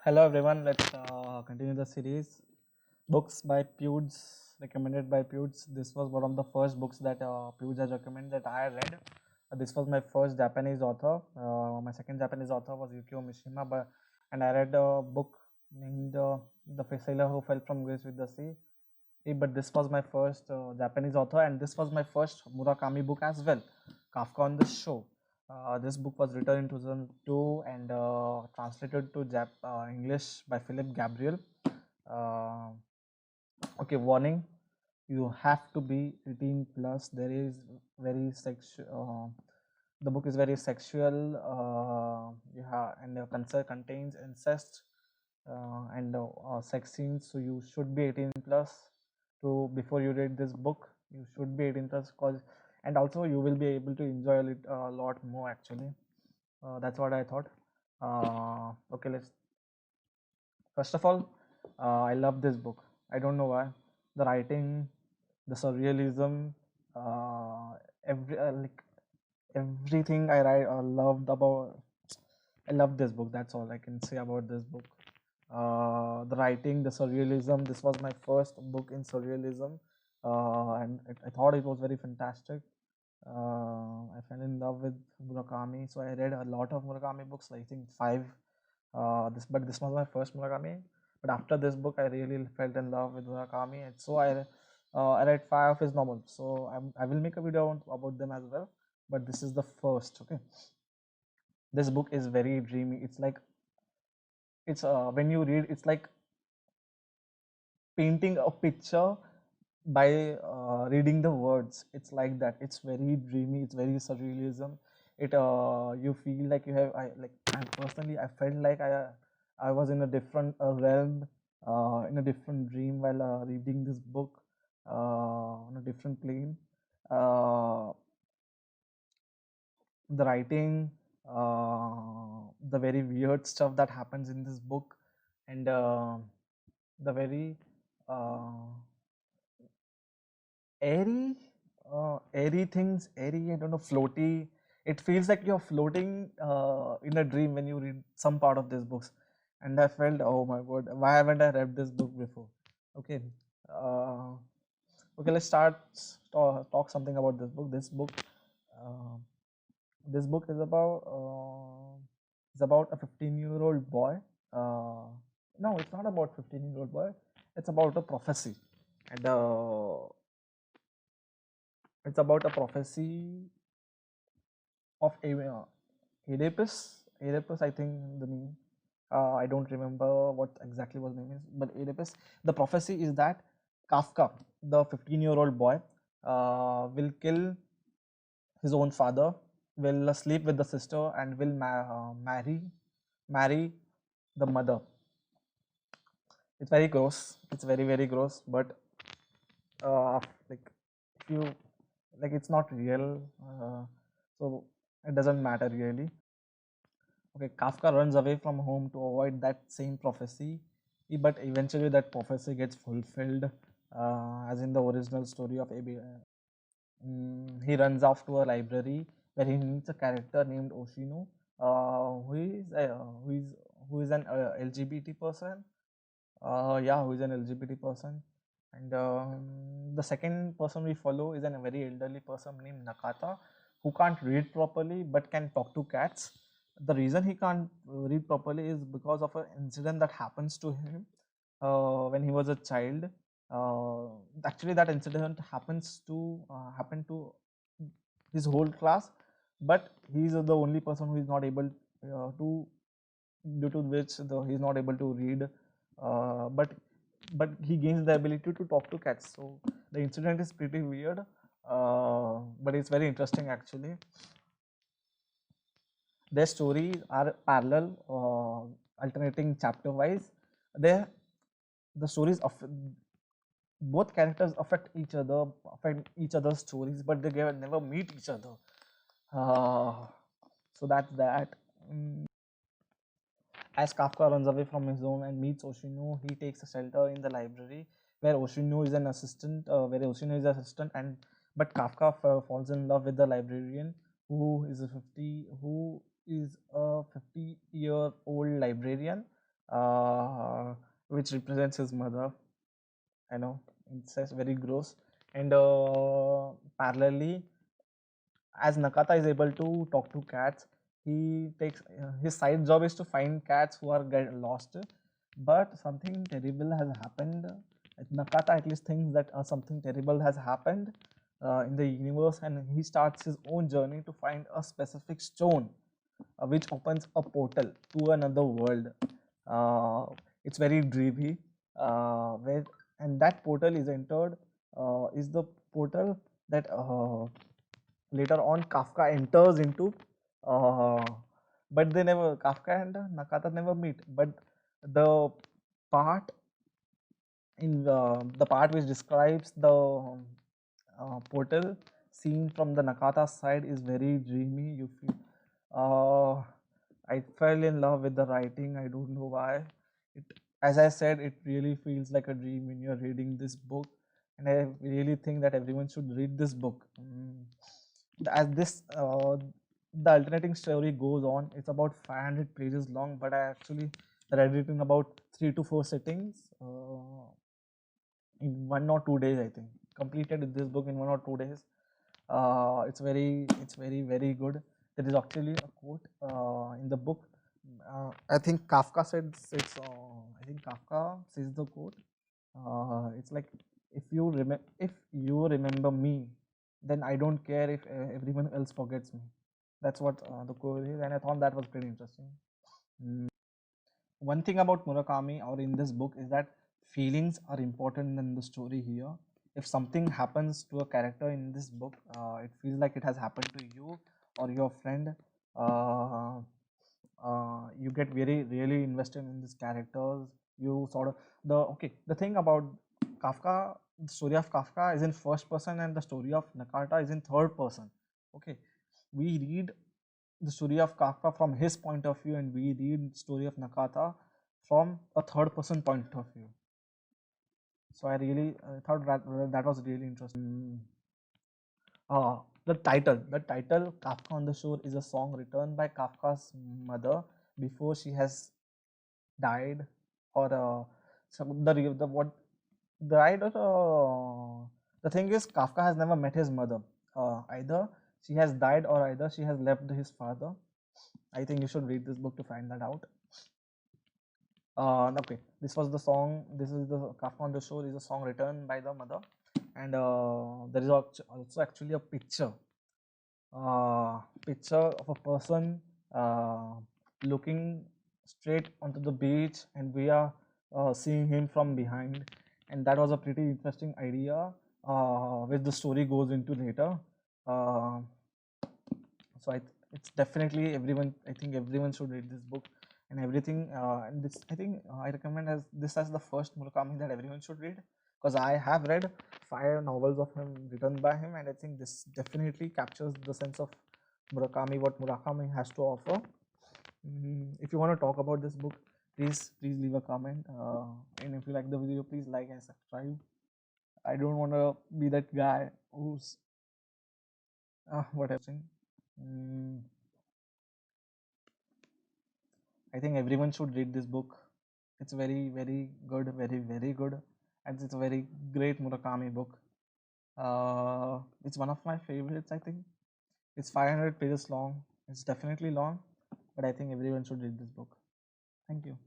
Hello everyone, let's continue the series. Books by Pewds, recommended by Pewds. This was one of the first books that Pewds has recommended that I read. This was my first Japanese author. My second Japanese author was Yukio Mishima, and I read a book named The Sailor Who Fell from Grace with the Sea. But this was my first Japanese author, and this was my first Murakami book as well, Kafka on the Shore. This book was written in 2002 and translated to English by Philip Gabriel. Uh, okay, warning: you have to be 18 plus. There is very sexual. The book is very sexual. And the contains incest and sex scenes. So you should be 18 plus to before you read this book. You should be 18 plus, cause and also you will be able to enjoy it a lot more actually. That's what I thought. Okay, let's first of all, I love this book. I don't know why. The writing, the surrealism, uh, like everything I write loved about. I love this book. That's all I can say about this book. The writing, the surrealism. This was my first book in surrealism, and I thought it was very fantastic. I fell in love with Murakami, so I read a lot of Murakami books. I think five. This was my first Murakami. But after this book, I really fell in love with Murakami, and so I read five of his novels. So I will make a video about them as well. But this is the first. Okay, this book is very dreamy. It's like it's when you read, it's like painting a picture by reading the words. It's like that. It's very dreamy. It's very surrealism. It you feel like you have I personally I felt like I was in a different realm, in a different dream while reading this book, on a different plane. uh, the writing, the very weird stuff that happens in this book, and the very uh, airy, airy things, airy, I don't know, floaty. It feels like you're floating in a dream when you read some part of this books. And I felt, oh my god, why haven't I read this book before? Okay, uh, okay, let's talk something about this book. Uh, this book is about a 15-year-old boy. Uh, no, it's not about 15-year-old boy. It's about a prophecy, and it's about a prophecy of Oedipus. Oedipus, I think the name. I don't remember what exactly was the name is, but Oedipus. The prophecy is that Kafka, the 15-year-old boy, will kill his own father, will sleep with the sister, and will marry the mother. It's very gross. It's very gross, but like if you like, it's not real, so it doesn't matter really. Okay, Kafka runs away from home to avoid that same prophecy, but eventually that prophecy gets fulfilled, as in the original story of AB. He runs off to a library where he meets a character named Oshino, who is who is an LGBT person. Yeah, who is an LGBT person. And the second person we follow is a very elderly person named Nakata, who can't read properly but can talk to cats. The reason he can't read properly is because of an incident that happens to him when he was a child. Uh, Actually, that incident happen to his whole class, but he is the only person who is not able to, due to which he's not able to read, but he gains the ability to talk to cats. So the incident is pretty weird, but it's very interesting actually. Their stories are parallel, alternating chapter wise. They the stories of both characters affect each other's stories, but they never meet each other. So that's that. As Kafka runs away from his home and meets Oshino, he takes a shelter in the library where Oshino is an assistant. And but Kafka falls in love with the librarian, who is a 50 year old librarian, uh, which represents his mother. I know it's just very gross. And parallelly, as Nakata is able to talk to cats, he takes his side job is to find cats who are get lost. But something terrible has happened. Nakata at least thinks that something terrible has happened in the universe, and he starts his own journey to find a specific stone which opens a portal to another world. Uh, it's very dreamy, where and that portal is entered is the portal that later on Kafka enters into, uh, but they never Kafka and Nakata never meet. But the part the part which describes the portal seen from the Nakata side is very dreamy. You feel, I fell in love with the writing. I don't know why. It, as I said, it really feels like a dream when you're reading this book, and I really think that everyone should read this book. As this the alternating story goes on, it's about 500 pages long, but I actually read it in about 3 to 4 sittings. In 1 or 2 days, I think. Completed this book in 1 or 2 days. It's very very good. There is actually a quote in the book. I think Kafka said it's. I think Kafka says the quote. It's like, if you remember me, then I don't care if everyone else forgets me. That's what the quote is, and I thought that was pretty interesting. Mm. One thing about Murakami or in this book is that feelings are important in the story here. If something happens to a character in this book, it feels like it has happened to you or your friend. Uh, you get very really invested in these characters. You sort of the thing about Kafka, the story of Kafka is in first person and the story of Nakata is in third person. Okay, we read the story of Kafka from his point of view, and we read the story of Nakata from a third person point of view. So I thought that was really interesting. The title Kafka on the Shore is a song written by Kafka's mother before she has died, or the what died, or the thing is Kafka has never met his mother. Either she has died or either she has left his father. I think you should read this book to find that out. Okay, this was the song. This is the Kafka on the Shore is a song written by the mother, and there is also actually a picture of a person uh, looking straight onto the beach, and we are seeing him from behind, and that was a pretty interesting idea, which the story goes into later. Uh, so it's definitely everyone. I think everyone should read this book and everything. And this, I think, I recommend as this as the first Murakami that everyone should read, because I have read 5 novels of him written by him, and I think this definitely captures the sense of Murakami, what Murakami has to offer. If you want to talk about this book, please leave a comment. And if you like the video, please like and subscribe. I don't want to be that guy who's whatever. Mm, I think everyone should read this book. It's very, very good, very, very good, and it's a very great Murakami book. It's one of my favorites. I think it's 500 pages long. It's definitely long, but I think everyone should read this book. Thank you.